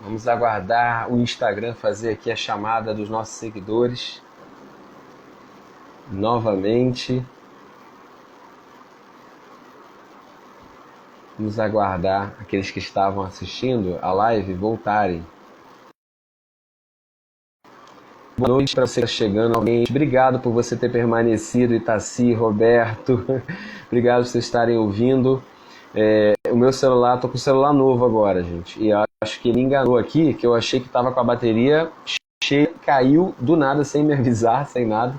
Vamos aguardar o Instagram fazer aqui a chamada dos nossos seguidores novamente. Vamos aguardar aqueles que estavam assistindo a live voltarem. Boa noite para você que está chegando novamente. Obrigado por você ter permanecido, Itaci, Roberto. Obrigado por vocês estarem ouvindo. O meu celular, estou com o celular novo agora, gente. E acho que me enganou aqui, que eu achei que estava com a bateria cheia, caiu do nada, sem me avisar, sem nada.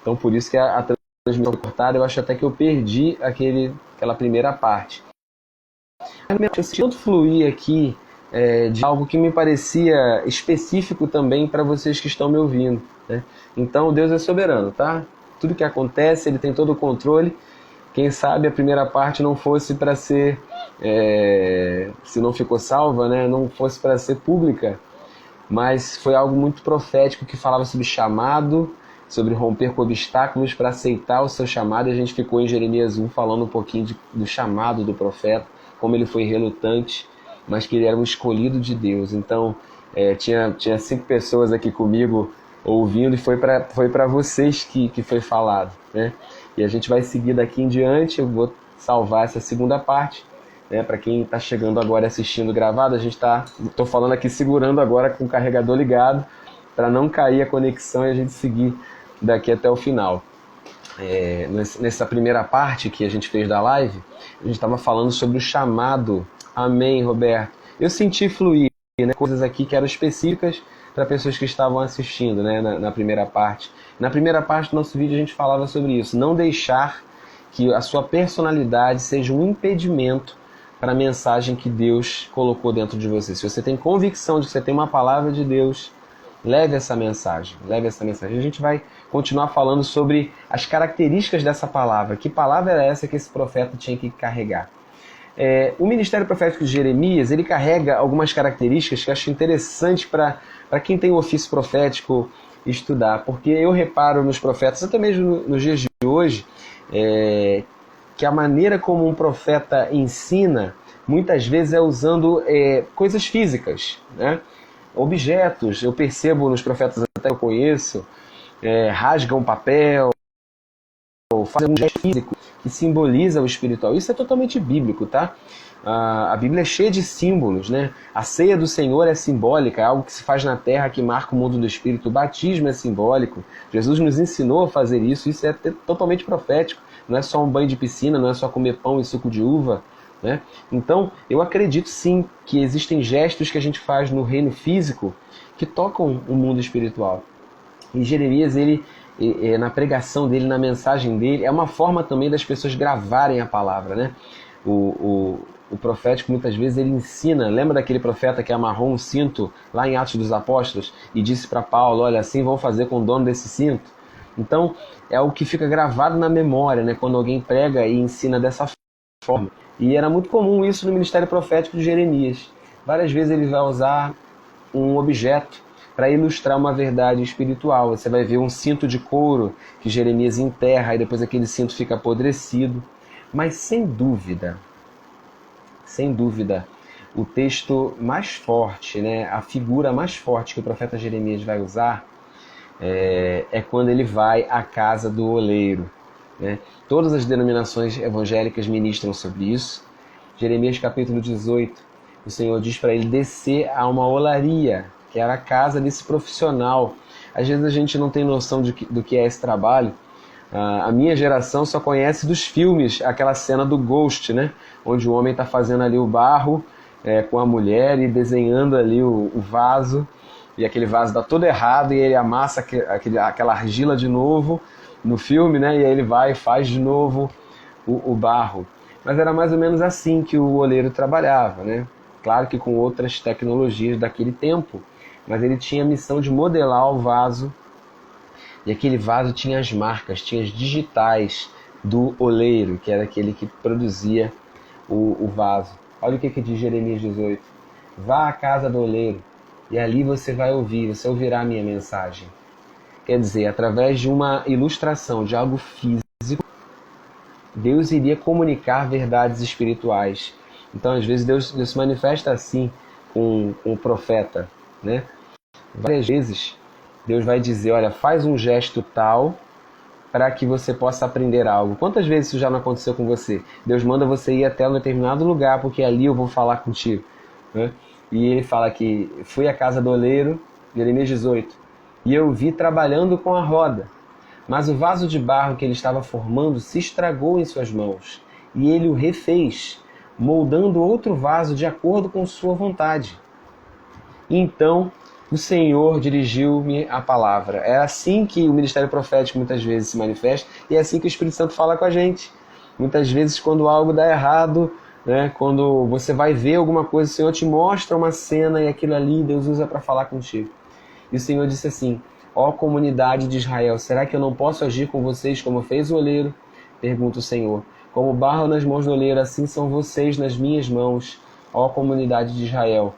Então por isso que a transmissão foi cortada. Eu acho até que eu perdi aquela primeira parte. Eu senti tanto fluir aqui de algo que me parecia específico também para vocês que estão me ouvindo, né? Então Deus é soberano, tá? Tudo que acontece, Ele tem todo o controle. Quem sabe a primeira parte não fosse para ser, se não ficou salva, né, não fosse para ser pública, mas foi algo muito profético que falava sobre chamado, sobre romper com obstáculos para aceitar o seu chamado. E a gente ficou em Jeremias 1 falando um pouquinho do chamado do profeta, como ele foi relutante, mas que ele era um escolhido de Deus. Então tinha 5 pessoas aqui comigo ouvindo, e foi para vocês que foi falado, né? E a gente vai seguir daqui em diante. Eu vou salvar essa segunda parte, né? Para quem está chegando agora assistindo gravado, estou falando aqui segurando agora com o carregador ligado, para não cair a conexão e a gente seguir daqui até o final. Nessa primeira parte que a gente fez da live, a gente estava falando sobre o chamado. Amém, Roberto. Eu senti fluir, né, coisas aqui que eram específicas para pessoas que estavam assistindo, né, na primeira parte. Na primeira parte do nosso vídeo a gente falava sobre isso. Não deixar que a sua personalidade seja um impedimento para a mensagem que Deus colocou dentro de você. Se você tem convicção de que você tem uma palavra de Deus, leve essa mensagem. A gente vai continuar falando sobre as características dessa palavra. Que palavra era essa que esse profeta tinha que carregar? O ministério profético de Jeremias, ele carrega algumas características que eu acho interessante para quem tem o ofício profético estudar, porque eu reparo nos profetas, até mesmo nos dias de hoje, que a maneira como um profeta ensina, muitas vezes é usando coisas físicas, né? Objetos. Eu percebo nos profetas até que eu conheço, rasgam papel, fazem um gesto físico que simboliza o espiritual. Isso é totalmente bíblico, tá? A Bíblia é cheia de símbolos, né? A ceia do Senhor é simbólica, é algo que se faz na terra que marca o mundo do espírito. O batismo é simbólico. Jesus nos ensinou a fazer isso. Isso é totalmente profético. Não é só um banho de piscina, não é só comer pão e suco de uva, né? Então, eu acredito sim que existem gestos que a gente faz no reino físico que tocam o mundo espiritual. E Jeremias, ele, na pregação dele, na mensagem dele, é uma forma também das pessoas gravarem a palavra, né? O profético, muitas vezes, ele ensina. Lembra daquele profeta que amarrou um cinto lá em Atos dos Apóstolos e disse para Paulo: olha, assim vão fazer com o dono desse cinto? Então, é o que fica gravado na memória, né? Quando alguém prega e ensina dessa forma. E era muito comum isso no ministério profético de Jeremias. Várias vezes ele vai usar um objeto para ilustrar uma verdade espiritual. Você vai ver um cinto de couro que Jeremias enterra e depois aquele cinto fica apodrecido. Mas sem dúvida, o texto mais forte, né, a figura mais forte que o profeta Jeremias vai usar é quando ele vai à casa do oleiro, né? Todas as denominações evangélicas ministram sobre isso. Jeremias capítulo 18, o Senhor diz para ele descer a uma olaria, que era a casa desse profissional. Às vezes a gente não tem noção do que é esse trabalho. A minha geração só conhece dos filmes aquela cena do Ghost, né? Onde o homem está fazendo ali o barro com a mulher e desenhando ali o vaso, e aquele vaso dá todo errado e ele amassa aquela argila de novo no filme, né? E aí ele vai e faz de novo o barro. Mas era mais ou menos assim que o oleiro trabalhava, né? Claro que com outras tecnologias daquele tempo, mas ele tinha a missão de modelar o vaso, e aquele vaso tinha as marcas, tinha as digitais do oleiro, que era aquele que produzia o vaso. Olha o que diz Jeremias 18. Vá à casa do oleiro, e ali você ouvirá a minha mensagem. Quer dizer, através de uma ilustração de algo físico, Deus iria comunicar verdades espirituais. Então, às vezes, Deus se manifesta assim com o profeta, né? Várias vezes, Deus vai dizer, olha, faz um gesto tal para que você possa aprender algo. Quantas vezes isso já não aconteceu com você? Deus manda você ir até um determinado lugar, porque ali eu vou falar contigo, né? E ele fala que fui à casa do oleiro, Jeremias 18, e eu vi trabalhando com a roda, mas o vaso de barro que ele estava formando se estragou em suas mãos, e ele o refez, moldando outro vaso de acordo com sua vontade. Então o Senhor dirigiu-me a palavra. É assim que o ministério profético muitas vezes se manifesta, e é assim que o Espírito Santo fala com a gente. Muitas vezes, quando algo dá errado, né, quando você vai ver alguma coisa, o Senhor te mostra uma cena e aquilo ali Deus usa para falar contigo. E o Senhor disse assim, ó comunidade de Israel, será que eu não posso agir com vocês como fez o oleiro? Pergunta o Senhor. Como barro nas mãos do oleiro, assim são vocês nas minhas mãos, ó comunidade de Israel.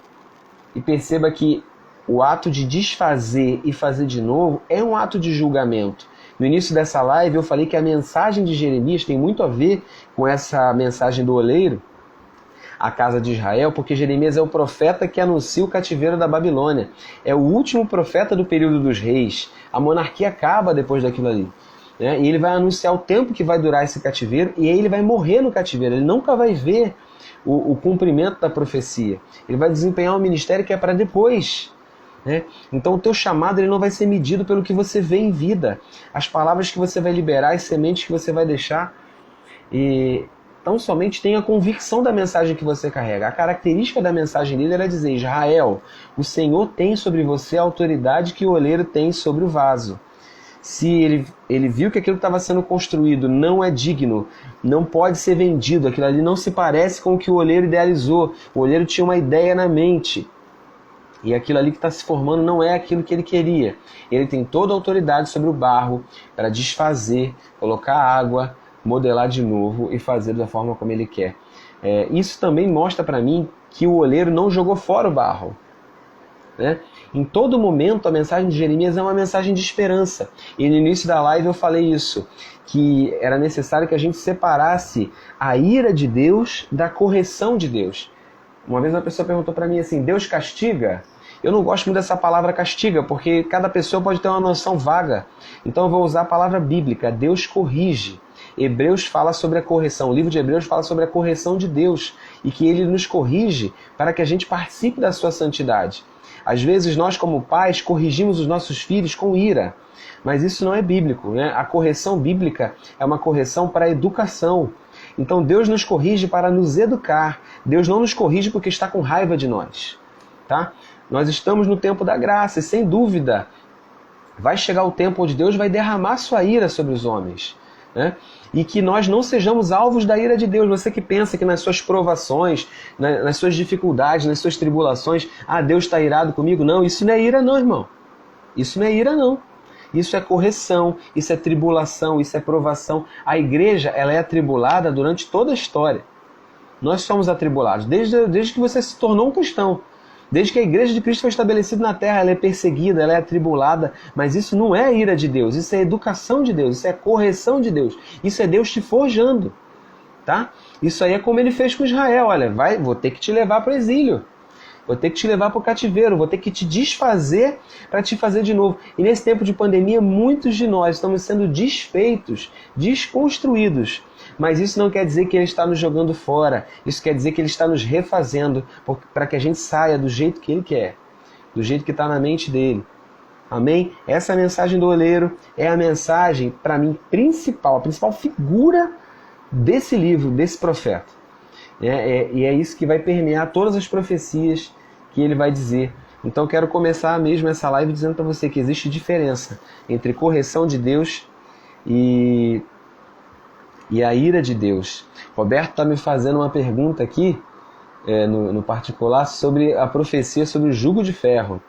E perceba que o ato de desfazer e fazer de novo é um ato de julgamento. No início dessa live eu falei que a mensagem de Jeremias tem muito a ver com essa mensagem do oleiro, a casa de Israel, porque Jeremias é o profeta que anuncia o cativeiro da Babilônia. É o último profeta do período dos reis. A monarquia acaba depois daquilo ali, né? E ele vai anunciar o tempo que vai durar esse cativeiro, e aí ele vai morrer no cativeiro. Ele nunca vai ver o cumprimento da profecia. Ele vai desempenhar um ministério que é para depois, né? Então o teu chamado ele não vai ser medido pelo que você vê em vida. As palavras que você vai liberar, as sementes que você vai deixar, e tão somente tenha a convicção da mensagem que você carrega. A característica da mensagem dele era dizer, Israel, o Senhor tem sobre você a autoridade que o oleiro tem sobre o vaso. Se ele viu que aquilo que estava sendo construído não é digno, não pode ser vendido, aquilo ali não se parece com o que o oleiro idealizou. O oleiro tinha uma ideia na mente, e aquilo ali que está se formando não é aquilo que ele queria. Ele tem toda a autoridade sobre o barro para desfazer, colocar água, modelar de novo e fazer da forma como ele quer. Isso também mostra para mim que o oleiro não jogou fora o barro, né? Em todo momento a mensagem de Jeremias é uma mensagem de esperança. E no início da live eu falei isso, que era necessário que a gente separasse a ira de Deus da correção de Deus. Uma vez uma pessoa perguntou para mim assim, Deus castiga? Eu não gosto muito dessa palavra castiga, porque cada pessoa pode ter uma noção vaga. Então eu vou usar a palavra bíblica, Deus corrige. Hebreus fala sobre a correção, o livro de Hebreus fala sobre a correção de Deus, e que ele nos corrige para que a gente participe da sua santidade. Às vezes nós como pais corrigimos os nossos filhos com ira, mas isso não é bíblico, né? A correção bíblica é uma correção para a educação. Então Deus nos corrige para nos educar, Deus não nos corrige porque está com raiva de nós, tá? Nós estamos no tempo da graça e sem dúvida vai chegar o tempo onde Deus vai derramar sua ira sobre os homens, né? E que nós não sejamos alvos da ira de Deus. Você que pensa que nas suas provações, nas suas dificuldades, nas suas tribulações, Deus está irado comigo. Não, isso não é ira não, irmão. Isso não é ira não. Isso é correção, isso é tribulação, isso é provação. A igreja ela é atribulada durante toda a história. Nós somos atribulados desde que você se tornou um cristão. Desde que a igreja de Cristo foi estabelecida na terra, ela é perseguida, ela é atribulada, mas isso não é a ira de Deus, isso é educação de Deus, isso é correção de Deus, isso é Deus te forjando, tá? Isso aí é como ele fez com Israel, olha, vou ter que te levar para o exílio, vou ter que te levar para o cativeiro, vou ter que te desfazer para te fazer de novo. E nesse tempo de pandemia, muitos de nós estamos sendo desfeitos, desconstruídos. Mas isso não quer dizer que ele está nos jogando fora. Isso quer dizer que ele está nos refazendo para que a gente saia do jeito que ele quer, do jeito que está na mente dele. Amém? Essa mensagem do oleiro é a mensagem, para mim, principal, a principal figura desse livro, desse profeta. E é isso que vai permear todas as profecias que ele vai dizer. Então eu quero começar mesmo essa live dizendo para você que existe diferença entre correção de Deus e a ira de Deus. Roberto está me fazendo uma pergunta aqui, no particular, sobre a profecia sobre o jugo de ferro.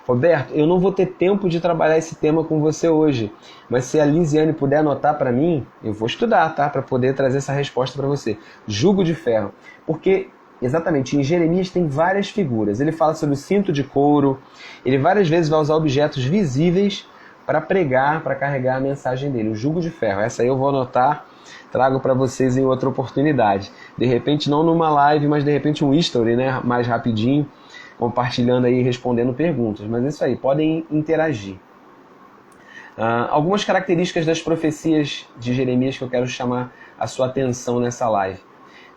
Roberto, eu não vou ter tempo de trabalhar esse tema com você hoje, mas se a Lisiane puder anotar para mim, eu vou estudar, tá? Para poder trazer essa resposta para você. Jugo de ferro. Porque, exatamente, em Jeremias tem várias figuras. Ele fala sobre o cinto de couro, ele várias vezes vai usar objetos visíveis para pregar, para carregar a mensagem dele. O jugo de ferro. Essa aí eu vou anotar trago para vocês em outra oportunidade. De repente não numa live, mas de repente um history, né, mais rapidinho, compartilhando aí, respondendo perguntas. Mas é isso aí, podem interagir. Algumas características das profecias de Jeremias que eu quero chamar a sua atenção nessa live.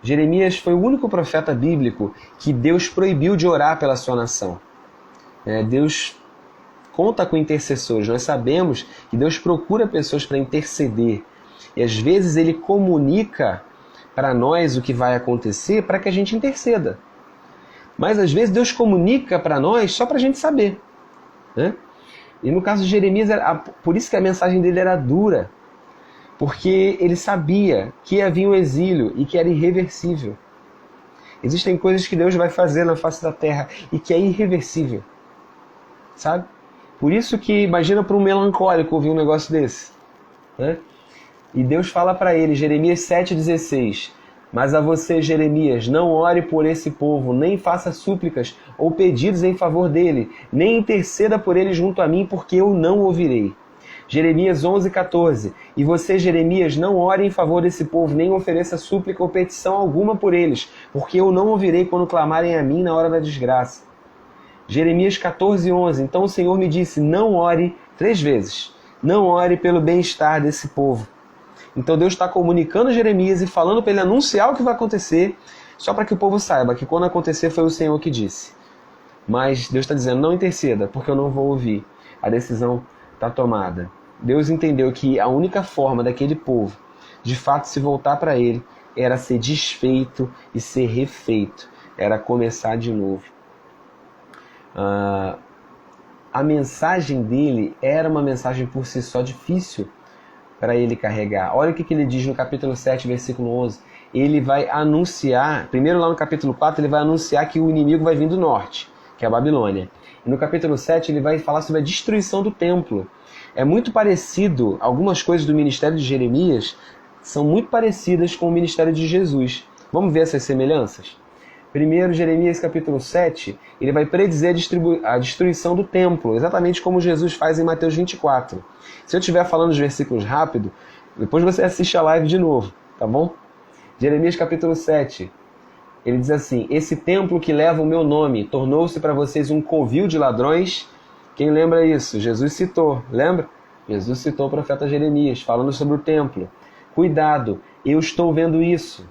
Jeremias foi o único profeta bíblico que Deus proibiu de orar pela sua nação. Deus conta com intercessores. Nós sabemos que Deus procura pessoas para interceder. E às vezes Ele comunica para nós o que vai acontecer para que a gente interceda. Mas às vezes Deus comunica para nós só para a gente saber, né? E no caso de Jeremias, por isso que a mensagem dele era dura. Porque ele sabia que havia um exílio e que era irreversível. Existem coisas que Deus vai fazer na face da terra e que é irreversível. Sabe? Por isso que, imagina para um melancólico ouvir um negócio desse, né? E Deus fala para ele, Jeremias 7,16, mas a você, Jeremias, não ore por esse povo, nem faça súplicas ou pedidos em favor dele, nem interceda por ele junto a mim, porque eu não ouvirei. Jeremias 11,14, e você, Jeremias, não ore em favor desse povo, nem ofereça súplica ou petição alguma por eles, porque eu não ouvirei quando clamarem a mim na hora da desgraça. Jeremias 14,11, então o Senhor me disse, não ore 3 vezes, não ore pelo bem-estar desse povo. Então Deus está comunicando a Jeremias e falando para ele anunciar o que vai acontecer, só para que o povo saiba que quando acontecer foi o Senhor que disse. Mas Deus está dizendo, não interceda, porque eu não vou ouvir. A decisão está tomada. Deus entendeu que a única forma daquele povo, de fato, se voltar para ele, era ser desfeito e ser refeito. Era começar de novo. A mensagem dele era uma mensagem por si só difícil para ele carregar. Olha o que ele diz no capítulo 7, versículo 11. Ele vai anunciar, primeiro lá no capítulo 4, ele vai anunciar que o inimigo vai vir do norte, que é a Babilônia. E no capítulo 7 ele vai falar sobre a destruição do templo. É muito parecido, algumas coisas do ministério de Jeremias são muito parecidas com o ministério de Jesus. Vamos ver essas semelhanças? Primeiro, Jeremias capítulo 7, ele vai predizer a destruição do templo, exatamente como Jesus faz em Mateus 24. Se eu estiver falando os versículos rápido, depois você assiste a live de novo, tá bom? Jeremias capítulo 7, ele diz assim, esse templo que leva o meu nome tornou-se para vocês um covil de ladrões. Quem lembra isso? Jesus citou, lembra? Jesus citou o profeta Jeremias, falando sobre o templo. Cuidado, eu estou vendo isso.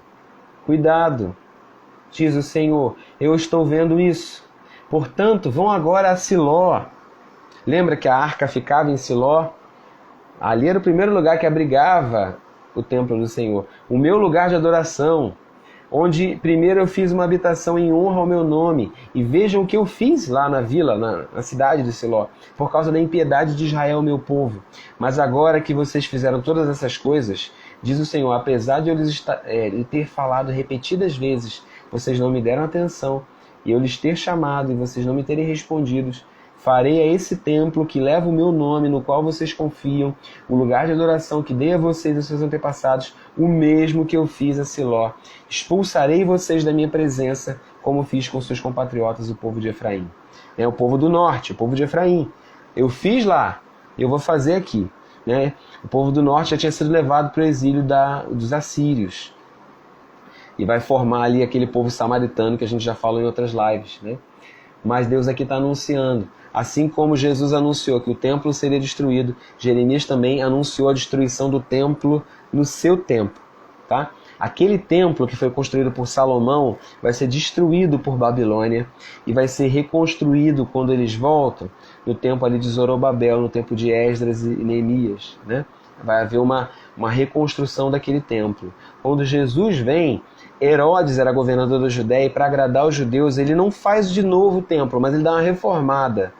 Cuidado, diz o Senhor, eu estou vendo isso. Portanto, vão agora a Siló. Lembra que a arca ficava em Siló? Ali era o primeiro lugar que abrigava o templo do Senhor. O meu lugar de adoração, onde primeiro eu fiz uma habitação em honra ao meu nome. E vejam o que eu fiz lá na vila, na cidade de Siló, por causa da impiedade de Israel, meu povo. Mas agora que vocês fizeram todas essas coisas, diz o Senhor, apesar de eu lhes ter falado repetidas vezes, vocês não me deram atenção, e eu lhes ter chamado e vocês não me terem respondido, farei a esse templo que leva o meu nome, no qual vocês confiam, o lugar de adoração que dei a vocês e aos seus antepassados, o mesmo que eu fiz a Siló. Expulsarei vocês da minha presença, como fiz com seus compatriotas, o povo de Efraim. É o povo do norte, o povo de Efraim. Eu fiz lá, eu vou fazer aqui. Né? O povo do norte já tinha sido levado para o exílio dos assírios. E vai formar ali aquele povo samaritano que a gente já falou em outras lives. Né? Mas Deus aqui está anunciando. Assim como Jesus anunciou que o templo seria destruído, Jeremias também anunciou a destruição do templo no seu tempo. Tá? Aquele templo que foi construído por Salomão vai ser destruído por Babilônia e vai ser reconstruído quando eles voltam, no tempo ali de Zorobabel, no tempo de Esdras e Neemias. Né? Vai haver uma reconstrução daquele templo. Quando Jesus vem, Herodes era governador da Judéia e para agradar os judeus ele não faz de novo o templo, mas ele dá uma reformada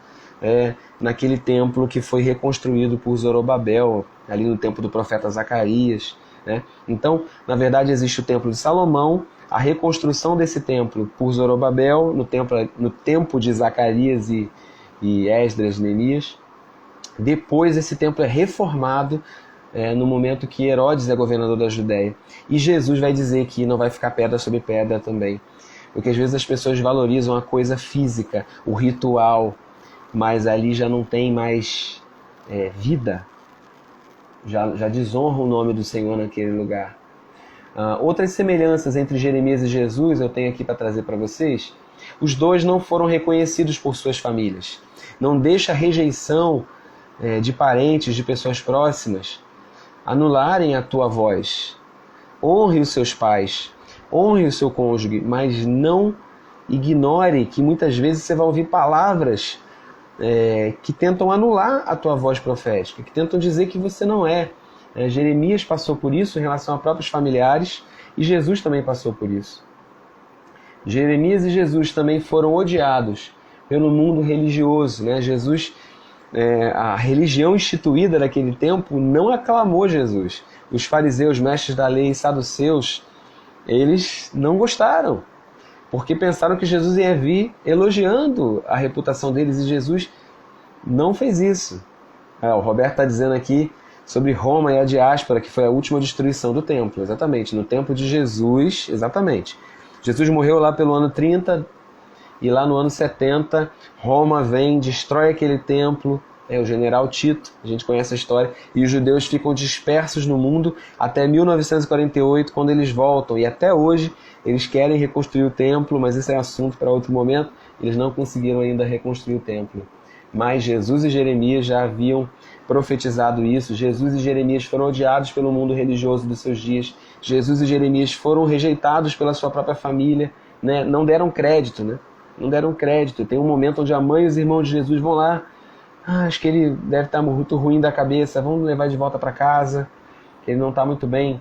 naquele templo que foi reconstruído por Zorobabel, ali no tempo do profeta Zacarias. Né? Então, na verdade, existe o templo de Salomão, a reconstrução desse templo por Zorobabel, no tempo de Zacarias e Esdras e Neemias. Depois esse templo é reformado no momento que Herodes é governador da Judéia. E Jesus vai dizer que não vai ficar pedra sobre pedra também. Porque às vezes as pessoas valorizam a coisa física, o ritual, mas ali já não tem mais vida. já desonram o nome do Senhor naquele lugar. Outras semelhanças entre Jeremias e Jesus eu tenho aqui para trazer para vocês. Os dois não foram reconhecidos por suas famílias. Não deixa a rejeição de parentes, de pessoas próximas, anularem a tua voz. Honre os seus pais, honre o seu cônjuge, mas não ignore que muitas vezes você vai ouvir palavras que tentam anular a tua voz profética, que tentam dizer que você não é. Jeremias passou por isso em relação a próprios familiares e Jesus também passou por isso. Jeremias e Jesus também foram odiados pelo mundo religioso. Jesus, a religião instituída naquele tempo não aclamou Jesus. Os fariseus, mestres da lei e saduceus, eles não gostaram, porque pensaram que Jesus ia vir elogiando a reputação deles, e Jesus não fez isso. O Roberto está dizendo aqui sobre Roma e a diáspora, que foi a última destruição do templo, exatamente, no tempo de Jesus, exatamente. Jesus morreu lá pelo ano 30, e lá no ano 70, Roma vem, destrói aquele templo, o general Tito, a gente conhece a história, e os judeus ficam dispersos no mundo até 1948, quando eles voltam, e até hoje eles querem reconstruir o templo, mas esse é assunto para outro momento, eles não conseguiram ainda reconstruir o templo. Mas Jesus e Jeremias já haviam profetizado isso. Jesus e Jeremias foram odiados pelo mundo religioso dos seus dias. Jesus e Jeremias foram rejeitados pela sua própria família, não deram crédito, Não deram crédito. Tem um momento onde a mãe e os irmãos de Jesus vão lá, acho que ele deve estar muito ruim da cabeça, vamos levar de volta para casa, que ele não está muito bem.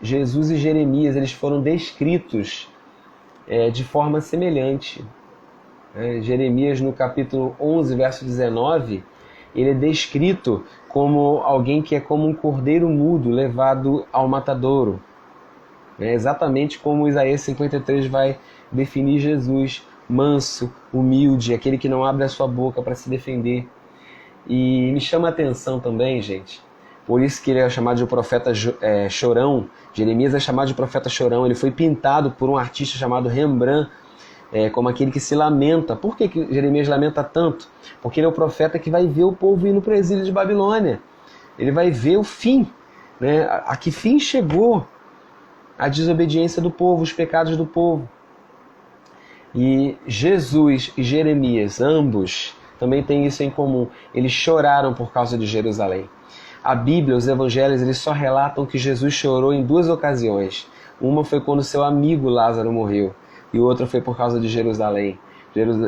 Jesus e Jeremias, eles foram descritos de forma semelhante. Jeremias, no capítulo 11, verso 19, ele é descrito como alguém que é como um cordeiro mudo levado ao matadouro. Exatamente como Isaías 53 vai definir Jesus: manso, humilde, aquele que não abre a sua boca para se defender. E me chama a atenção também, gente, por isso que ele é chamado de profeta chorão. Jeremias é chamado de profeta chorão. Ele foi pintado por um artista chamado Rembrandt como aquele que se lamenta. Por que Jeremias lamenta tanto? Porque ele é o profeta que vai ver o povo indo para o exílio de Babilônia. Ele vai ver o fim, a que fim chegou a desobediência do povo, os pecados do povo. E Jesus e Jeremias, ambos, também têm isso em comum. Eles choraram por causa de Jerusalém. A Bíblia, os evangelhos, eles só relatam que Jesus chorou em 2 ocasiões. Uma foi quando seu amigo Lázaro morreu, e outra foi por causa de Jerusalém.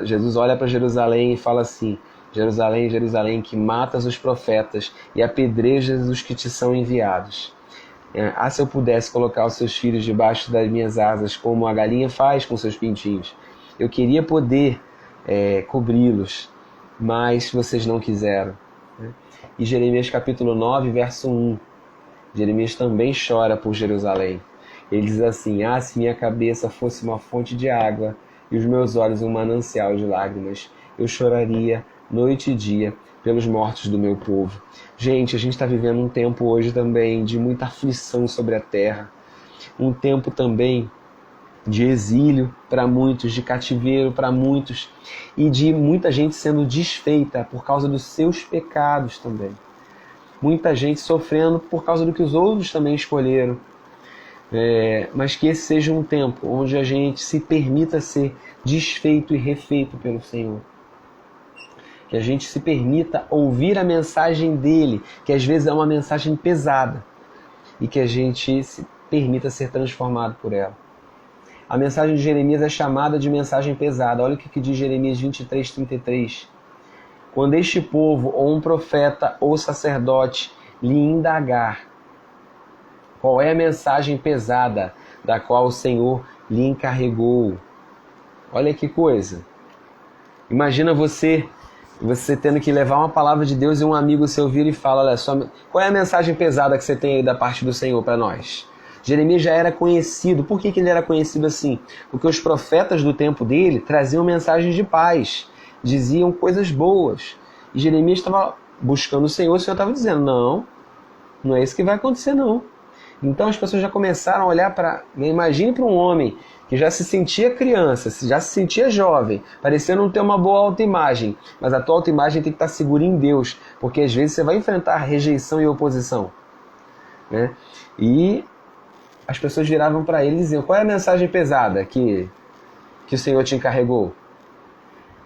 Jesus olha para Jerusalém e fala assim: Jerusalém, Jerusalém, que matas os profetas e apedrejas os que te são enviados. Se eu pudesse colocar os seus filhos debaixo das minhas asas, como a galinha faz com seus pintinhos. Eu queria poder cobri-los, mas vocês não quiseram. E Jeremias capítulo 9, verso 1. Jeremias também chora por Jerusalém. Ele diz assim: se minha cabeça fosse uma fonte de água e os meus olhos um manancial de lágrimas, eu choraria noite e dia pelos mortos do meu povo. Gente, a gente está vivendo um tempo hoje também de muita aflição sobre a terra. Um tempo também de exílio para muitos, de cativeiro para muitos, e de muita gente sendo desfeita por causa dos seus pecados também. Muita gente sofrendo por causa do que os outros também escolheram. Mas que esse seja um tempo onde a gente se permita ser desfeito e refeito pelo Senhor. Que a gente se permita ouvir a mensagem dele, que às vezes é uma mensagem pesada, e que a gente se permita ser transformado por ela. A mensagem de Jeremias é chamada de mensagem pesada. Olha o que diz Jeremias 23:33. Quando este povo, ou um profeta, ou sacerdote, lhe indagar qual é a mensagem pesada da qual o Senhor lhe encarregou. Olha que coisa. Imagina você tendo que levar uma palavra de Deus e um amigo seu vira e fala: olha só, qual é a mensagem pesada que você tem aí da parte do Senhor para nós? Jeremias já era conhecido. Por que ele era conhecido assim? Porque os profetas do tempo dele traziam mensagens de paz, diziam coisas boas. E Jeremias estava buscando o Senhor estava dizendo: não é isso que vai acontecer não. Então as pessoas já começaram a olhar para... Imagine para um homem que que já se sentia criança, já se sentia jovem, parecia não ter uma boa autoimagem, mas a tua autoimagem tem que estar segura em Deus, porque às vezes você vai enfrentar rejeição e oposição, né? E as pessoas viravam para ele e diziam: qual é a mensagem pesada que o Senhor te encarregou?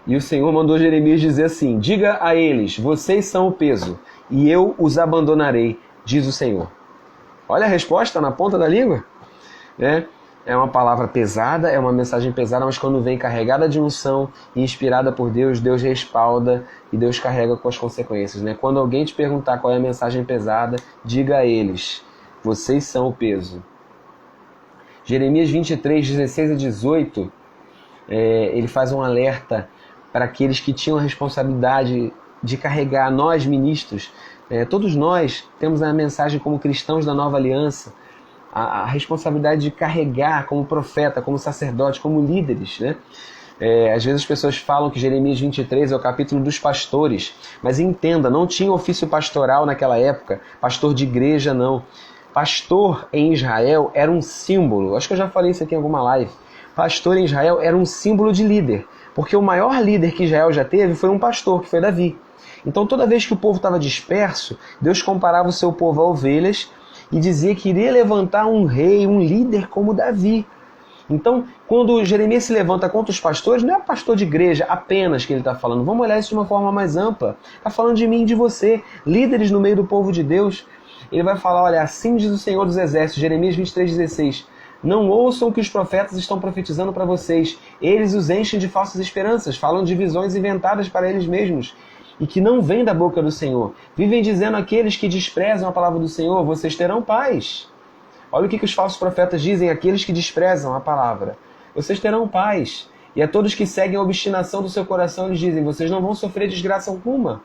E o Senhor mandou Jeremias dizer assim: diga a eles, vocês são o peso, e eu os abandonarei, diz o Senhor. Olha a resposta na ponta da língua, né? É uma palavra pesada, é uma mensagem pesada, mas quando vem carregada de unção e inspirada por Deus, Deus respalda e Deus carrega com as consequências, né? Quando alguém te perguntar qual é a mensagem pesada, diga a eles, vocês são o peso. Jeremias 23, 16 a 18, ele faz um alerta para aqueles que tinham a responsabilidade de carregar, nós ministros, todos nós temos a mensagem como cristãos da nova aliança, a responsabilidade de carregar como profeta, como sacerdote, como líderes, né? Às vezes as pessoas falam que Jeremias 23 é o capítulo dos pastores, mas entenda, não tinha ofício pastoral naquela época, pastor de igreja não. Pastor em Israel era um símbolo, acho que eu já falei isso aqui em alguma live, pastor em Israel era um símbolo de líder, porque o maior líder que Israel já teve foi um pastor, que foi Davi. Então toda vez que o povo estava disperso, Deus comparava o seu povo a ovelhas e dizia que iria levantar um rei, um líder como Davi. Então, quando Jeremias se levanta contra os pastores, não é pastor de igreja apenas que ele está falando. Vamos olhar isso de uma forma mais ampla. Está falando de mim e de você, líderes no meio do povo de Deus. Ele vai falar, olha, assim diz o Senhor dos Exércitos, Jeremias 23:16. Não ouçam o que os profetas estão profetizando para vocês. Eles os enchem de falsas esperanças, falam de visões inventadas para eles mesmos e que não vêm da boca do Senhor. Vivem dizendo àqueles que desprezam a palavra do Senhor, vocês terão paz. Olha o que os falsos profetas dizem àqueles que desprezam a palavra. Vocês terão paz. E a todos que seguem a obstinação do seu coração, eles dizem, vocês não vão sofrer desgraça alguma.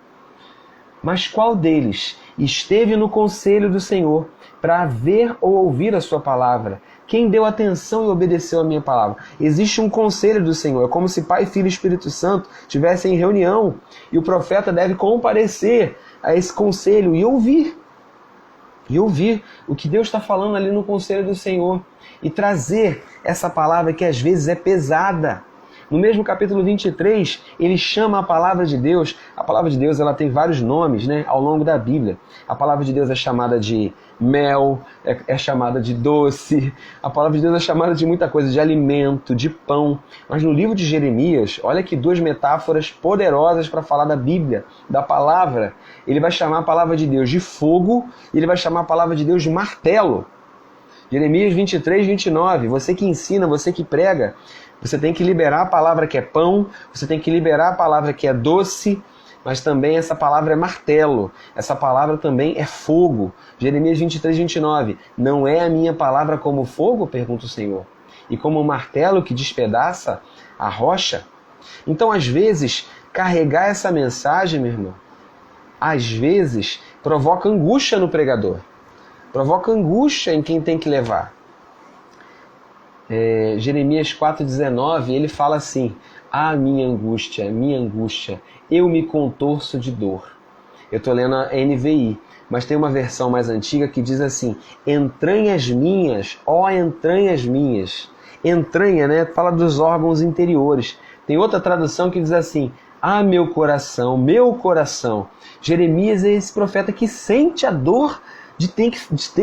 Mas qual deles esteve no conselho do Senhor para ver ou ouvir a sua palavra? Quem deu atenção e obedeceu a minha palavra? Existe um conselho do Senhor. É como se Pai, Filho e Espírito Santo estivessem em reunião. E o profeta deve comparecer a esse conselho e ouvir. E ouvir o que Deus está falando ali no conselho do Senhor. E trazer essa palavra que às vezes é pesada. No mesmo capítulo 23, ele chama a palavra de Deus. A palavra de Deus ela tem vários nomes, né, ao longo da Bíblia. A palavra de Deus é chamada de mel, é chamada de doce. A palavra de Deus é chamada de muita coisa, de alimento, de pão. Mas no livro de Jeremias, olha aqui duas metáforas poderosas para falar da Bíblia, da palavra. Ele vai chamar a palavra de Deus de fogo e ele vai chamar a palavra de Deus de martelo. Jeremias 23, 29. Você que ensina, você que prega, você tem que liberar a palavra que é pão, você tem que liberar a palavra que é doce, mas também essa palavra é martelo, essa palavra também é fogo. Jeremias 23, 29. Não é a minha palavra como fogo? Pergunta o Senhor. E como um martelo que despedaça a rocha? Então, às vezes, carregar essa mensagem, meu irmão, às vezes provoca angústia no pregador. Provoca angústia em quem tem que levar. Jeremias 4,19, ele fala assim, minha angústia, eu me contorço de dor. Eu estou lendo a NVI, mas tem uma versão mais antiga que diz assim, entranhas minhas, ó entranhas minhas. Entranha, né? Fala dos órgãos interiores. Tem outra tradução que diz assim, meu coração, meu coração. Jeremias é esse profeta que sente a dor de ter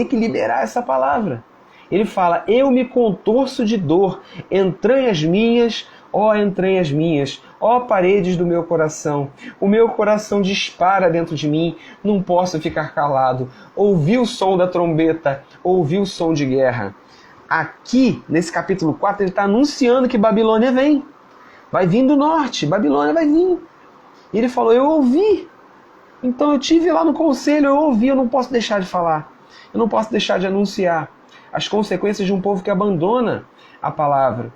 que liberar essa palavra. Ele fala, eu me contorço de dor, entranhas minhas, ó paredes do meu coração. O meu coração dispara dentro de mim, não posso ficar calado. Ouvi o som da trombeta, ouvi o som de guerra. Aqui, nesse capítulo 4, ele está anunciando que Babilônia vem. Vai vir do norte, Babilônia vai vir. E ele falou, eu ouvi. Então eu tive lá no conselho, eu ouvi, eu não posso deixar de falar. Eu não posso deixar de anunciar as consequências de um povo que abandona a palavra.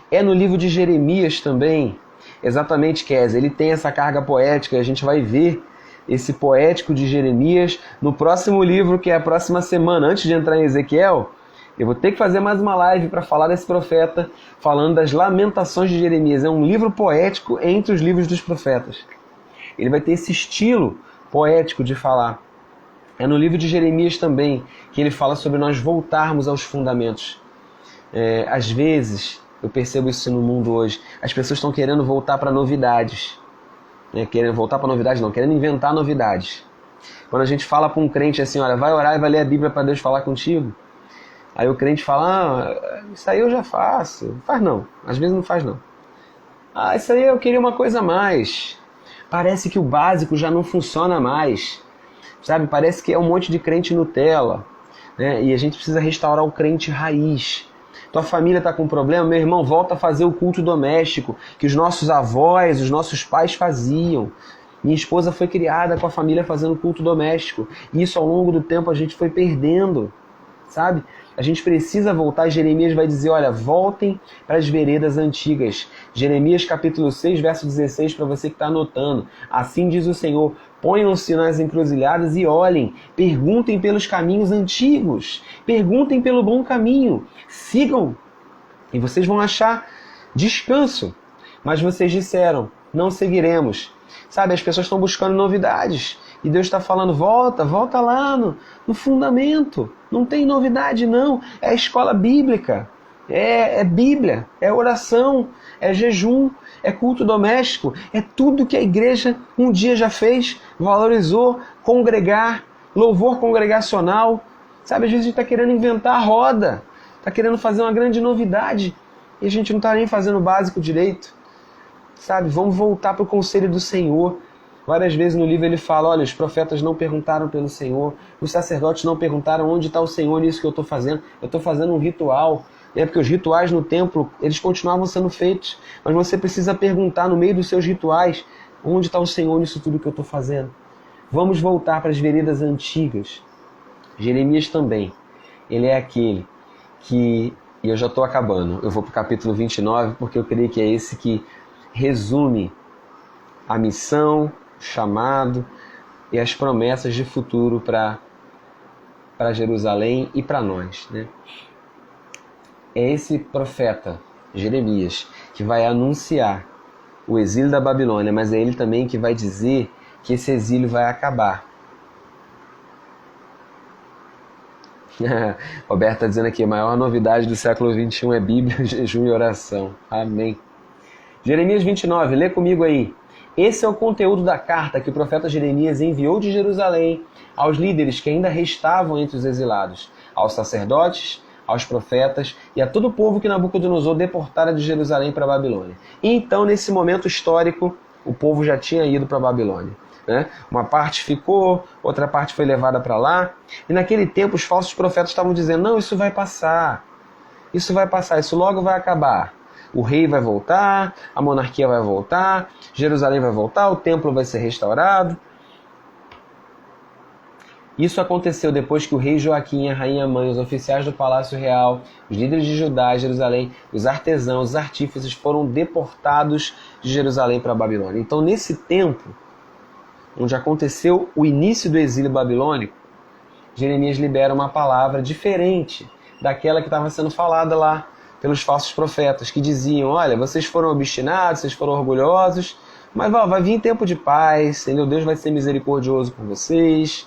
É no livro de Jeremias também, exatamente, Kézia, ele tem essa carga poética, a gente vai ver esse poético de Jeremias no próximo livro, que é a próxima semana. Antes de entrar em Ezequiel, eu vou ter que fazer mais uma live para falar desse profeta, falando das lamentações de Jeremias. É um livro poético entre os livros dos profetas. Ele vai ter esse estilo poético de falar. É no livro de Jeremias também que ele fala sobre nós voltarmos aos fundamentos. Às vezes, eu percebo isso no mundo hoje, as pessoas estão querendo voltar para novidades. Querendo voltar para novidades não, querendo inventar novidades. Quando a gente fala para um crente assim, olha, vai orar e vai ler a Bíblia para Deus falar contigo. Aí o crente fala, isso aí eu já faço. Faz não, às vezes não faz não. Isso aí eu queria uma coisa a mais. Parece que o básico já não funciona mais. Sabe, parece que é um monte de crente Nutella. Né? E a gente precisa restaurar o crente raiz. Tua família está com problema, meu irmão, volta a fazer o culto doméstico que os nossos avós, os nossos pais faziam. Minha esposa foi criada com a família fazendo culto doméstico. E isso ao longo do tempo a gente foi perdendo, sabe? A gente precisa voltar. Jeremias vai dizer, olha, voltem para as veredas antigas. Jeremias capítulo 6, verso 16, para você que está anotando. Assim diz o Senhor, ponham-se nas encruzilhadas e olhem, perguntem pelos caminhos antigos, perguntem pelo bom caminho, sigam e vocês vão achar descanso. Mas vocês disseram, não seguiremos. Sabe, as pessoas estão buscando novidades. E Deus está falando, volta lá no fundamento. Não tem novidade não. É a escola bíblica. É Bíblia, é oração, é jejum, é culto doméstico. É tudo que a igreja um dia já fez, valorizou, congregar, louvor congregacional. Sabe, às vezes a gente está querendo inventar a roda. Está querendo fazer uma grande novidade. E a gente não está nem fazendo o básico direito. Sabe, vamos voltar para o conselho do Senhor. Várias vezes no livro ele fala, olha, os profetas não perguntaram pelo Senhor, os sacerdotes não perguntaram onde está o Senhor nisso que eu estou fazendo. Eu estou fazendo um ritual, porque os rituais no templo, eles continuavam sendo feitos. Mas você precisa perguntar no meio dos seus rituais, onde está o Senhor nisso tudo que eu estou fazendo. Vamos voltar para as veredas antigas. Jeremias também, ele é aquele que, e eu já estou acabando, eu vou para o capítulo 29, porque eu creio que é esse que resume a missão, o chamado e as promessas de futuro para Jerusalém e para nós. Né? É esse profeta, Jeremias, que vai anunciar o exílio da Babilônia, mas é ele também que vai dizer que esse exílio vai acabar. Roberto está dizendo aqui, a maior novidade do século XXI é Bíblia, jejum e oração. Amém. Jeremias 29, lê comigo aí. Esse é o conteúdo da carta que o profeta Jeremias enviou de Jerusalém aos líderes que ainda restavam entre os exilados, aos sacerdotes, aos profetas e a todo o povo que Nabucodonosor deportara de Jerusalém para a Babilônia. E então, nesse momento histórico, o povo já tinha ido para a Babilônia. Né? Uma parte ficou, outra parte foi levada para lá. E naquele tempo os falsos profetas estavam dizendo, não, isso vai passar, isso logo vai acabar. O rei vai voltar, a monarquia vai voltar, Jerusalém vai voltar, o templo vai ser restaurado. Isso aconteceu depois que o rei Joaquim, a rainha mãe, os oficiais do palácio real, os líderes de Judá e Jerusalém, os artesãos, os artífices foram deportados de Jerusalém para a Babilônia. Então, nesse tempo, onde aconteceu o início do exílio babilônico, Jeremias libera uma palavra diferente daquela que estava sendo falada lá pelos falsos profetas, que diziam, olha, vocês foram obstinados, vocês foram orgulhosos, mas vai vir tempo de paz, entendeu? Deus vai ser misericordioso com vocês.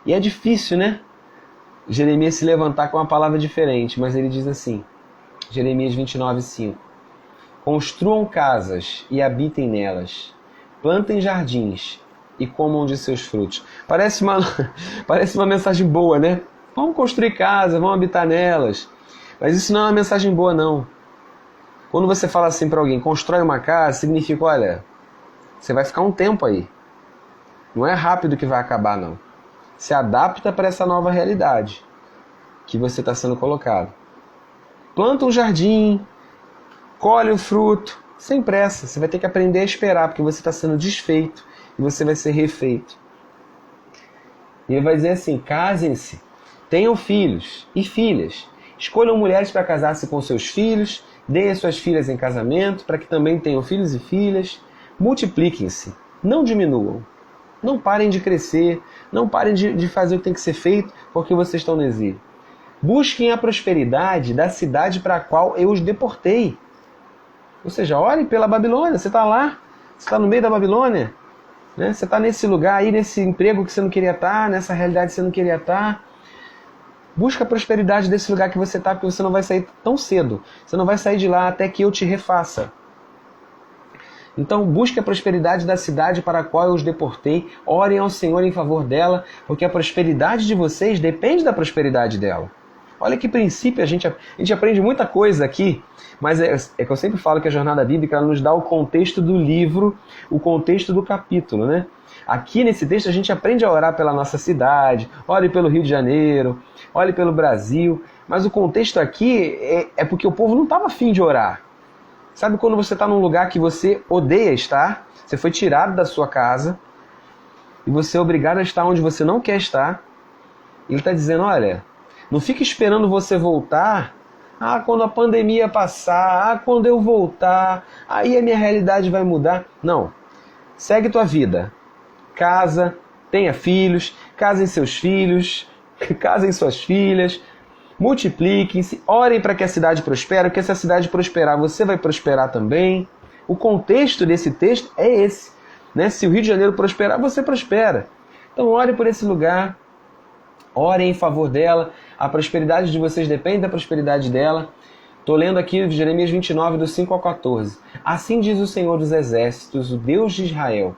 E é difícil, né? Jeremias se levantar com uma palavra diferente, mas ele diz assim, Jeremias 29:5, construam casas e habitem nelas, plantem jardins e comam de seus frutos. Parece uma mensagem boa, né? Vamos construir casa, vamos habitar nelas. Mas isso não é uma mensagem boa, não. Quando você fala assim para alguém, constrói uma casa, significa, olha, você vai ficar um tempo aí. Não é rápido que vai acabar, não. Se adapta para essa nova realidade que você está sendo colocado. Planta um jardim, colhe o fruto, sem pressa. Você vai ter que aprender a esperar, porque você está sendo desfeito e você vai ser refeito. E ele vai dizer assim, casem-se, tenham filhos e filhas. Escolham mulheres para casar-se com seus filhos, deem as suas filhas em casamento, para que também tenham filhos e filhas. Multipliquem-se, não diminuam. Não parem de crescer, não parem de fazer o que tem que ser feito, porque vocês estão no exílio. Busquem a prosperidade da cidade para a qual eu os deportei. Ou seja, olhem pela Babilônia, você está lá, você está no meio da Babilônia, né? Você está nesse lugar aí, nesse emprego que você não queria estar, nessa realidade que você não queria estar. Busca a prosperidade desse lugar que você está, porque você não vai sair tão cedo. Você não vai sair de lá até que eu te refaça. Então busque a prosperidade da cidade para a qual eu os deportei. Orem ao Senhor em favor dela, porque a prosperidade de vocês depende da prosperidade dela. Olha que princípio, a gente aprende muita coisa aqui, mas é que eu sempre falo que a jornada bíblica ela nos dá o contexto do livro, o contexto do capítulo, né? Aqui nesse texto a gente aprende a orar pela nossa cidade, ore pelo Rio de Janeiro, ore pelo Brasil, mas o contexto aqui é porque o povo não estava afim de orar. Sabe quando você está num lugar que você odeia estar, você foi tirado da sua casa e você é obrigado a estar onde você não quer estar? Ele está dizendo, olha, não fica esperando você voltar, quando a pandemia passar, quando eu voltar, aí a minha realidade vai mudar. Não, segue tua vida, casa, tenha filhos, casem seus filhos, casem suas filhas, multipliquem-se, orem para que a cidade prospere, porque se a cidade prosperar, você vai prosperar também. O contexto desse texto é esse, né? Se o Rio de Janeiro prosperar, você prospera. Então ore por esse lugar, ore em favor dela, a prosperidade de vocês depende da prosperidade dela. Estou lendo aqui Jeremias 29, do 5 ao 14. Assim diz o Senhor dos Exércitos, o Deus de Israel: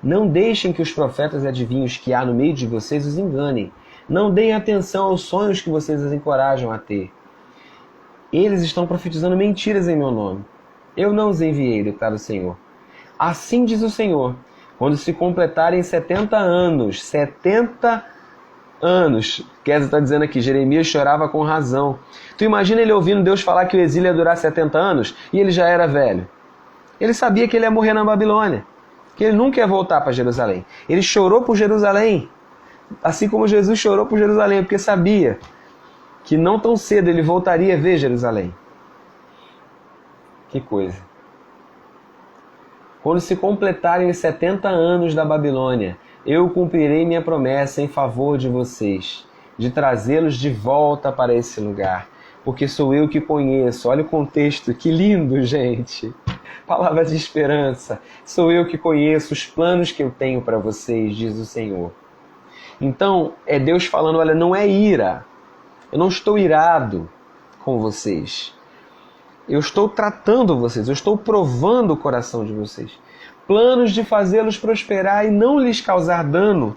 não deixem que os profetas e adivinhos que há no meio de vocês os enganem. Não deem atenção aos sonhos que vocês os encorajam a ter. Eles estão profetizando mentiras em meu nome. Eu não os enviei, declara o Senhor. Assim diz o Senhor, quando se completarem 70 anos, 70 anos, Kézia está dizendo aqui, Jeremias chorava com razão. Tu imagina ele ouvindo Deus falar que o exílio ia durar 70 anos e ele já era velho. Ele sabia que ele ia morrer na Babilônia, que ele nunca ia voltar para Jerusalém. Ele chorou por Jerusalém, assim como Jesus chorou por Jerusalém, porque sabia que não tão cedo ele voltaria a ver Jerusalém. Que coisa. Quando se completarem os 70 anos da Babilônia, eu cumprirei minha promessa em favor de vocês, de trazê-los de volta para esse lugar, porque sou eu que conheço. Olha o contexto, que lindo, gente. Palavras de esperança. Sou eu que conheço os planos que eu tenho para vocês, diz o Senhor. Então, é Deus falando, olha, não é ira. Eu não estou irado com vocês. Eu estou tratando vocês, eu estou provando o coração de vocês. Planos de fazê-los prosperar e não lhes causar dano.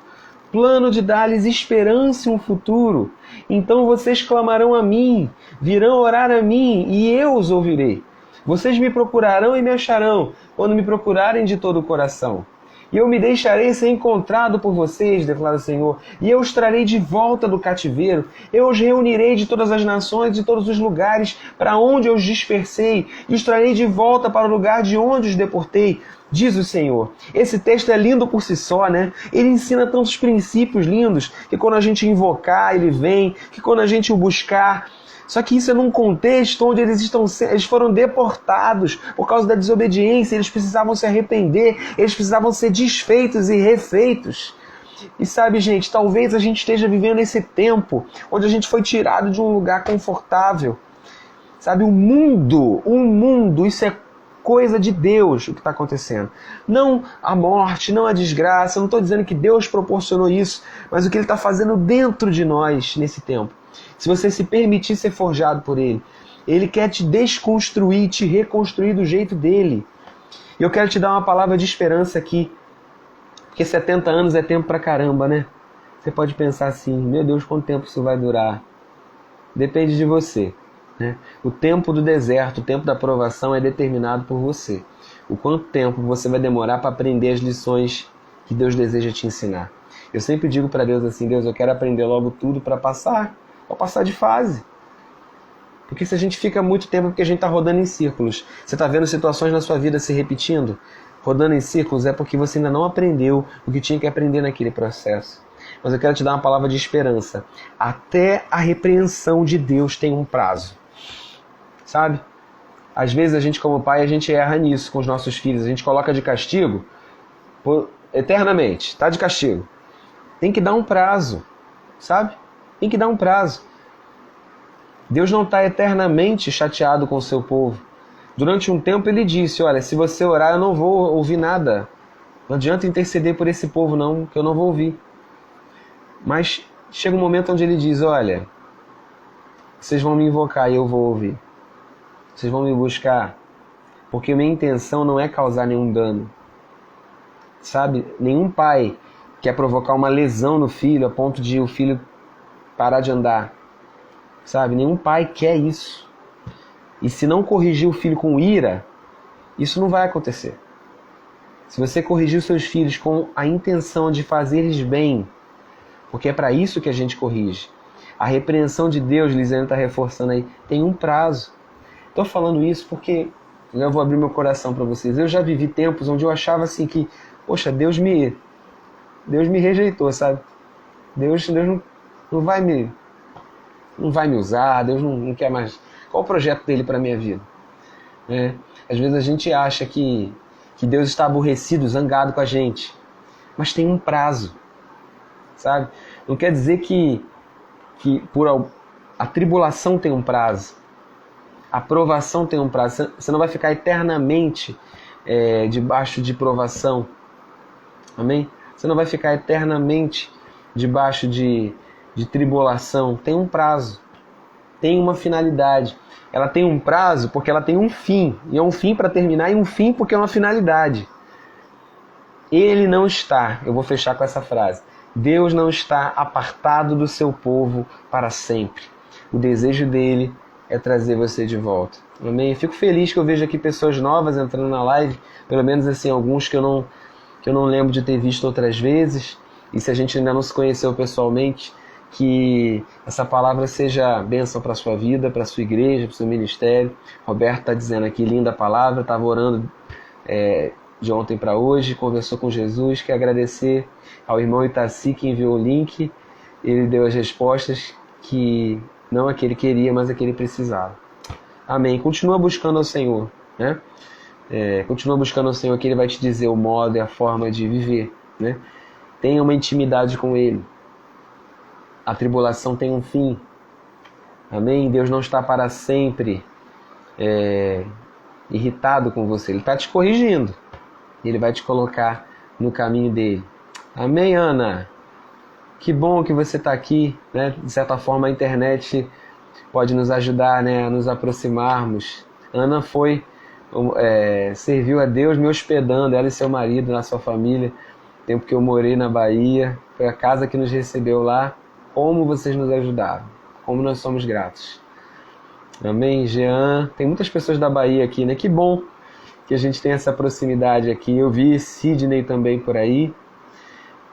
Plano de dar-lhes esperança e um futuro. Então vocês clamarão a mim, virão orar a mim e eu os ouvirei. Vocês me procurarão e me acharão, quando me procurarem de todo o coração. E eu me deixarei ser encontrado por vocês, declara o Senhor, e eu os trarei de volta do cativeiro. Eu os reunirei de todas as nações, de todos os lugares para onde eu os dispersei, e os trarei de volta para o lugar de onde os deportei, diz o Senhor. Esse texto é lindo por si só, né? Ele ensina tantos princípios lindos, que quando a gente invocar, ele vem, que quando a gente o buscar... Só que isso é num contexto onde eles foram deportados por causa da desobediência, eles precisavam se arrepender, eles precisavam ser desfeitos e refeitos. E sabe, gente, talvez a gente esteja vivendo esse tempo onde a gente foi tirado de um lugar confortável. Sabe, o mundo, isso é coisa de Deus o que está acontecendo. Não a morte, não a desgraça, eu não estou dizendo que Deus proporcionou isso, mas o que Ele está fazendo dentro de nós nesse tempo. Se você se permitir ser forjado por Ele, Ele quer te desconstruir, te reconstruir do jeito dele. E eu quero te dar uma palavra de esperança aqui, porque 70 anos é tempo pra caramba, né? Você pode pensar assim, meu Deus, quanto tempo isso vai durar? Depende de você, né? O tempo do deserto, o tempo da provação é determinado por você. O quanto tempo você vai demorar para aprender as lições que Deus deseja te ensinar. Eu sempre digo para Deus assim, Deus, eu quero aprender logo tudo para passar de fase. Porque se a gente fica muito tempo, porque a gente está rodando em círculos. Você está vendo situações na sua vida se repetindo? Rodando em círculos é porque você ainda não aprendeu o que tinha que aprender naquele processo. Mas eu quero te dar uma palavra de esperança. Até a repreensão de Deus tem um prazo. Sabe? Às vezes a gente como pai, a gente erra nisso com os nossos filhos. A gente coloca de castigo eternamente. Está de castigo. Tem que dar um prazo. Sabe? Tem que dar um prazo. Deus não está eternamente chateado com o seu povo. Durante um tempo ele disse, olha, se você orar eu não vou ouvir nada. Não adianta interceder por esse povo não, que eu não vou ouvir. Mas chega um momento onde ele diz, olha, vocês vão me invocar e eu vou ouvir. Vocês vão me buscar, porque minha intenção não é causar nenhum dano. Sabe? Nenhum pai quer provocar uma lesão no filho a ponto de o filho parar de andar. Sabe? Nenhum pai quer isso. E se não corrigir o filho com ira, isso não vai acontecer. Se você corrigir os seus filhos com a intenção de fazer eles bem, porque é para isso que a gente corrige. A repreensão de Deus, Lisiane está reforçando aí, tem um prazo. Estou falando isso porque eu vou abrir meu coração para vocês. Eu já vivi tempos onde eu achava assim que, poxa, Deus me rejeitou, sabe? Deus não vai me usar, Deus não quer mais. Qual o projeto dele para a minha vida? Às vezes a gente acha que Deus está aborrecido, zangado com a gente. Mas tem um prazo, sabe? Não quer dizer que a tribulação tem um prazo. A provação tem um prazo. Você não vai ficar eternamente debaixo de provação. Amém? Você não vai ficar eternamente debaixo de tribulação. Tem um prazo. Tem uma finalidade. Ela tem um prazo porque ela tem um fim. E é um fim para terminar e um fim porque é uma finalidade. Ele não está, eu vou fechar com essa frase, Deus não está apartado do seu povo para sempre. O desejo dele é trazer você de volta. Amém? Eu fico feliz que eu vejo aqui pessoas novas entrando na live, pelo menos assim, alguns que eu não lembro de ter visto outras vezes. E se a gente ainda não se conheceu pessoalmente, que essa palavra seja bênção para a sua vida, para a sua igreja, para o seu ministério. Roberto está dizendo aqui, linda palavra, estava orando de ontem para hoje, conversou com Jesus. Quer agradecer ao irmão Itaci que enviou o link. Ele deu as respostas que não a que ele queria, mas a que ele precisava. Amém. Continua buscando ao Senhor, né? Continua buscando ao Senhor, que Ele vai te dizer o modo e a forma de viver, né? Tenha uma intimidade com Ele. A tribulação tem um fim. Amém? Deus não está para sempre irritado com você. Ele está te corrigindo. Ele vai te colocar no caminho dele. Amém, Ana? Que bom que você está aqui, né? De certa forma a internet pode nos ajudar, né, a nos aproximarmos. Ana serviu a Deus me hospedando, ela e seu marido, na sua família. Tempo que eu morei na Bahia, foi a casa que nos recebeu lá. Como vocês nos ajudaram, como nós somos gratos. Amém, Jean? Tem muitas pessoas da Bahia aqui, né? Que bom que a gente tem essa proximidade aqui. Eu vi Sidney também por aí.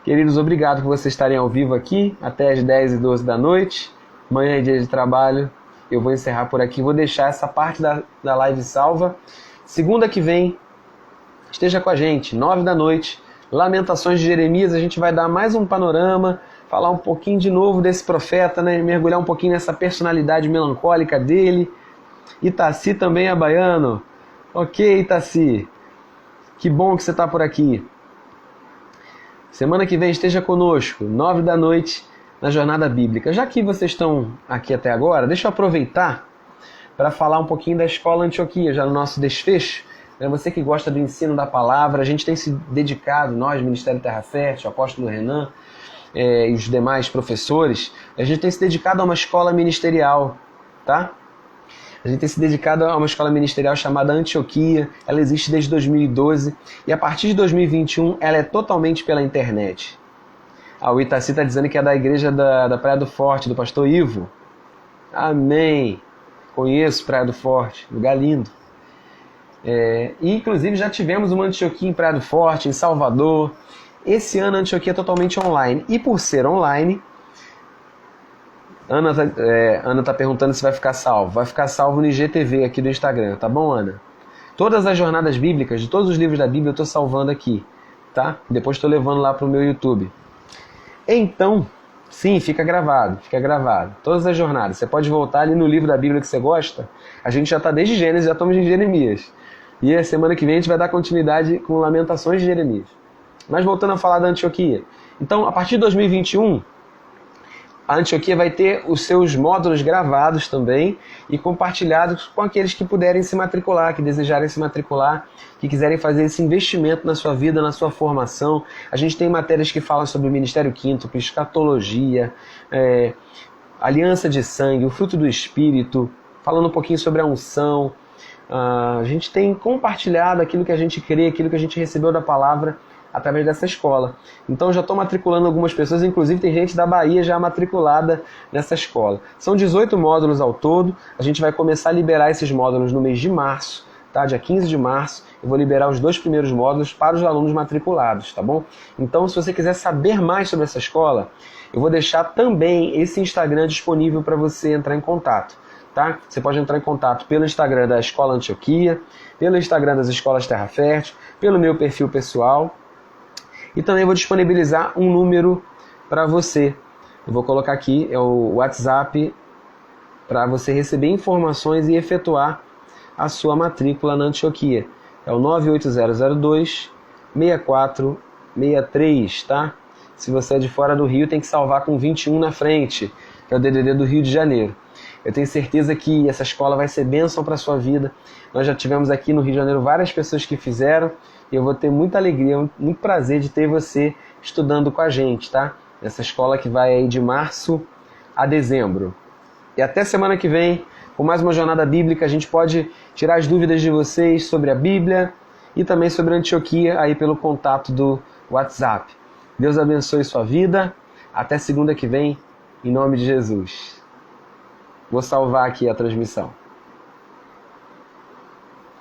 Queridos, obrigado por vocês estarem ao vivo aqui, até as 10h12 da noite. Amanhã é dia de trabalho, eu vou encerrar por aqui. Vou deixar essa parte da live salva. Segunda que vem, esteja com a gente, 9 da noite. Lamentações de Jeremias, a gente vai dar mais um panorama, falar um pouquinho de novo desse profeta, né? Mergulhar um pouquinho nessa personalidade melancólica dele. Itaci também é baiano. Ok, Itaci. Que bom que você está por aqui. Semana que vem esteja conosco, 9 da noite, na Jornada Bíblica. Já que vocês estão aqui até agora, deixa eu aproveitar para falar um pouquinho da Escola Antioquia, já no nosso desfecho. Você que gosta do ensino da palavra, a gente tem se dedicado, nós, Ministério Terra Fértil, o apóstolo Renan, e os demais professores, a gente tem se dedicado a uma escola ministerial, tá? A gente tem se dedicado a uma escola ministerial chamada Antioquia. Ela existe desde 2012 e a partir de 2021 ela é totalmente pela internet. O Itaci está dizendo que é da igreja da Praia do Forte, do pastor Ivo. Amém! Conheço Praia do Forte, lugar lindo. E inclusive já tivemos uma Antioquia em Praia do Forte, em Salvador. Esse ano a Antioquia é totalmente online. E por ser online, Ana está perguntando se vai ficar salvo. Vai ficar salvo no IGTV aqui do Instagram, tá bom, Ana? Todas as jornadas bíblicas, de todos os livros da Bíblia, eu estou salvando aqui, tá? Depois estou levando lá para o meu YouTube. Então, sim, fica gravado. Todas as jornadas. Você pode voltar ali no livro da Bíblia que você gosta. A gente já está desde Gênesis, já estamos em Jeremias. E a semana que vem a gente vai dar continuidade com Lamentações de Jeremias. Mas voltando a falar da Antioquia. Então, a partir de 2021... a Antioquia vai ter os seus módulos gravados também e compartilhados com aqueles que puderem se matricular, que desejarem se matricular, que quiserem fazer esse investimento na sua vida, na sua formação. A gente tem matérias que falam sobre o Ministério Quíntuplo, escatologia, aliança de sangue, o fruto do Espírito, falando um pouquinho sobre a unção. A gente tem compartilhado aquilo que a gente crê, aquilo que a gente recebeu da palavra através dessa escola. Então já estou matriculando algumas pessoas, inclusive tem gente da Bahia já matriculada nessa escola. São 18 módulos ao todo, a gente vai começar a liberar esses módulos no mês de março, tá? Dia 15 de março, eu vou liberar os 2 primeiros módulos para os alunos matriculados, tá bom? Então, se você quiser saber mais sobre essa escola, eu vou deixar também esse Instagram disponível para você entrar em contato, tá? Você pode entrar em contato pelo Instagram da Escola Antioquia, pelo Instagram das Escolas Terra Fértil, pelo meu perfil pessoal, e também vou disponibilizar um número para você. Eu vou colocar aqui, é o WhatsApp, para você receber informações e efetuar a sua matrícula na Antioquia. É o 98002-6463, tá? Se você é de fora do Rio, tem que salvar com 21 na frente, que é o DDD do Rio de Janeiro. Eu tenho certeza que essa escola vai ser bênção para a sua vida. Nós já tivemos aqui no Rio de Janeiro várias pessoas que fizeram, e eu vou ter muita alegria, muito prazer de ter você estudando com a gente, tá? Essa escola que vai aí de março a dezembro. E até semana que vem, com mais uma jornada bíblica, a gente pode tirar as dúvidas de vocês sobre a Bíblia e também sobre a Antioquia aí pelo contato do WhatsApp. Deus abençoe sua vida. Até segunda que vem, em nome de Jesus. Vou salvar aqui a transmissão.